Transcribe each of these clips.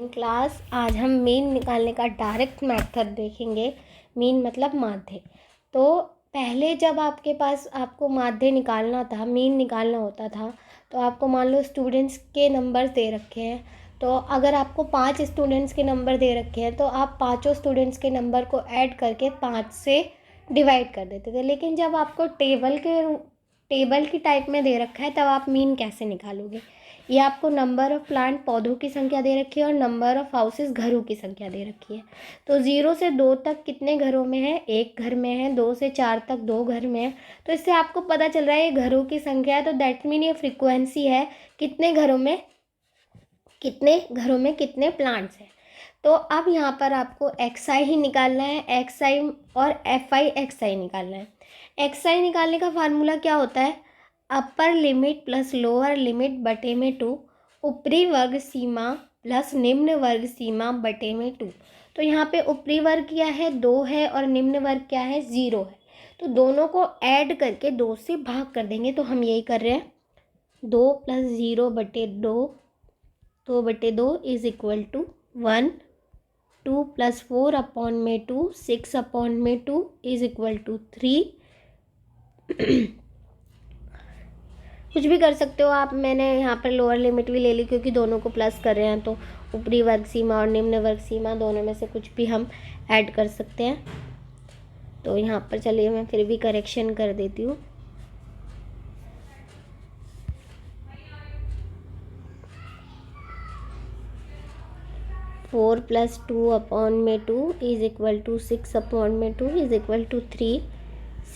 Class. आज हम mean निकालने का डायरेक्ट मेथड देखेंगे। मीन मतलब माध्य। तो पहले जब आपके पास आपको माध्य निकालना था, मीन निकालना होता था, तो आपको मान लो स्टूडेंट्स के नंबर दे रखे हैं। तो अगर आपको 5 स्टूडेंट्स के नंबर दे रखे हैं तो आप पाँचों स्टूडेंट्स के नंबर को ऐड करके 5 से डिवाइड कर देते थे। लेकिन जब आपको टेबल की टाइप में दे रखा है तब आप मीन कैसे निकालोगे? ये आपको नंबर ऑफ़ प्लांट पौधों की संख्या दे रखी है और नंबर ऑफ़ हाउसेस घरों की संख्या दे रखी है। तो 0 से 2 तक कितने घरों में है? 1 घर में है। 2 से 4 तक 2 घर में है। तो इससे आपको पता चल रहा है ये घरों की संख्या है, तो दैट मीन ये फ्रीक्वेंसी है कितने घरों में कितने प्लांट्स हैं। तो अब यहाँ पर आपको XI ही निकालना है, XI और FI XI निकालना है। XI निकालने का फार्मूला क्या होता है? Upper limit plus lower limit बटे में 2, ऊपरी वर्ग सीमा प्लस निम्न वर्ग सीमा बटे में 2। तो यहाँ पे ऊपरी वर्ग क्या है? 2 है और निम्न वर्ग क्या है? 0 है। तो दोनों को ऐड करके 2 से भाग कर देंगे। तो हम यही कर रहे हैं। 2 प्लस 0 बटे 2, 2 बटे 2 is equal to 1। 2 plus 4 upon में 2, 6 अपॉन में 2 इज इक्वल टू 3। कुछ भी कर सकते हो आप। मैंने यहाँ पर लोअर लिमिट भी ले ली क्योंकि दोनों को प्लस कर रहे हैं, तो ऊपरी वर्ग सीमा और निम्न वर्ग सीमा दोनों में से कुछ भी हम ऐड कर सकते हैं। तो यहाँ पर चलिए मैं फिर भी करेक्शन कर देती हूँ। फोर प्लस 2 अपॉन में 2 इज इक्वल टू 6 अपॉन में 2 is equal to 3।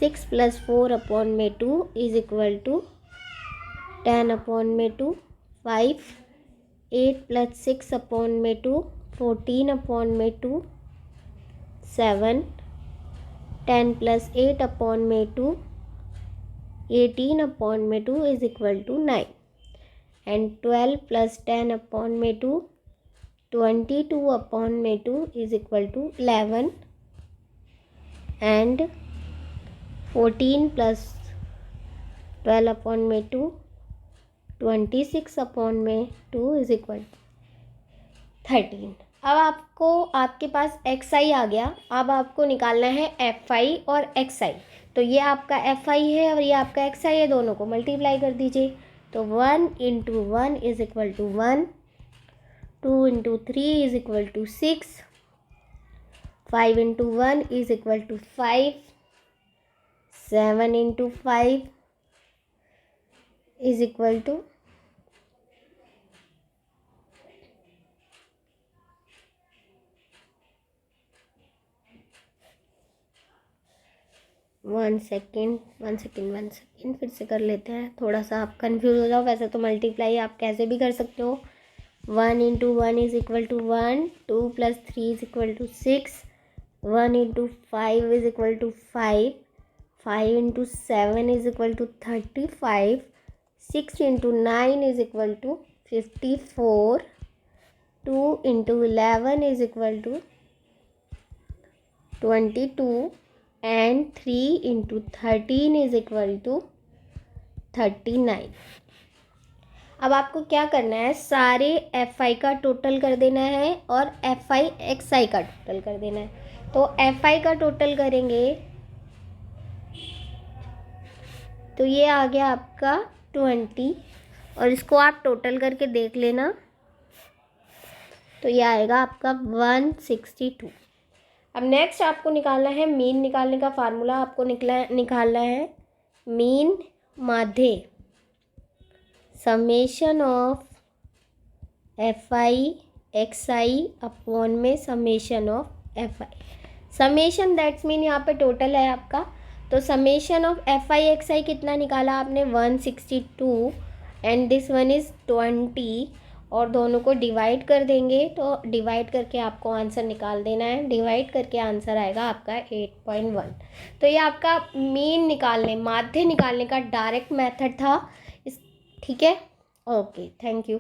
6 plus 4 upon में 2 इज इक्वल टू 10 अपॉन में 2। 5। 8 प्लस 6 अपॉन में 2 14 अपॉन में 2। 7। 10 प्लस 8 अपॉन में 2 18 अपॉन में 2 is equal to 9। And 12 plus 10 upon में 2 22 अपॉन में 2 is equal to 11। And 14 plus 12 upon में 2 26 अपॉन में 2 इज इक्वल टू 13। अब आपके पास XI आ गया। अब आपको निकालना है FI और XI। तो ये आपका FI है और ये आपका XI है, दोनों को मल्टीप्लाई कर दीजिए। तो 1 into 1 is equal to 1। 2 into 3 is equal to 6। 5 into 1 is equal to 5। 7 into 5 is equal to 1 second फिर से कर लेते हैं। थोड़ा सा आप कंफ्यूज हो जाओ। वैसे तो मल्टीप्लाई आप कैसे भी कर सकते हो। 1 into 1 is equal to 1। 2 plus 3 is equal to 6। 1 into 5 is equal to 5। 5 into 7 is equal to 35। 6 into 9 is equal to 54। 2 into 11 is equal to 22। And 3 into 13 is equal to 39। अब आपको क्या करना है? सारे FI का टोटल कर देना है और FI XI का टोटल कर देना है। तो FI का टोटल करेंगे तो ये आ गया आपका 20 और इसको आप टोटल करके देख लेना। तो ये आएगा आपका 162। अब नेक्स्ट आपको निकालना है मीन। निकालने का फार्मूला आपको निकालना है मीन माध्य summation of FI XI upon में summation of FI। Summation that's mean यहाँ पे टोटल है आपका। तो समेशन ऑफ FI XI कितना निकाला आपने? 162 एंड दिस वन इज़ 20 और दोनों को डिवाइड कर देंगे। तो डिवाइड करके आपको आंसर निकाल देना है। डिवाइड करके आंसर आएगा आपका 8.1। तो ये आपका मीन निकालने, माध्य निकालने का डायरेक्ट मेथड था। ठीक है, ओके, थैंक यू।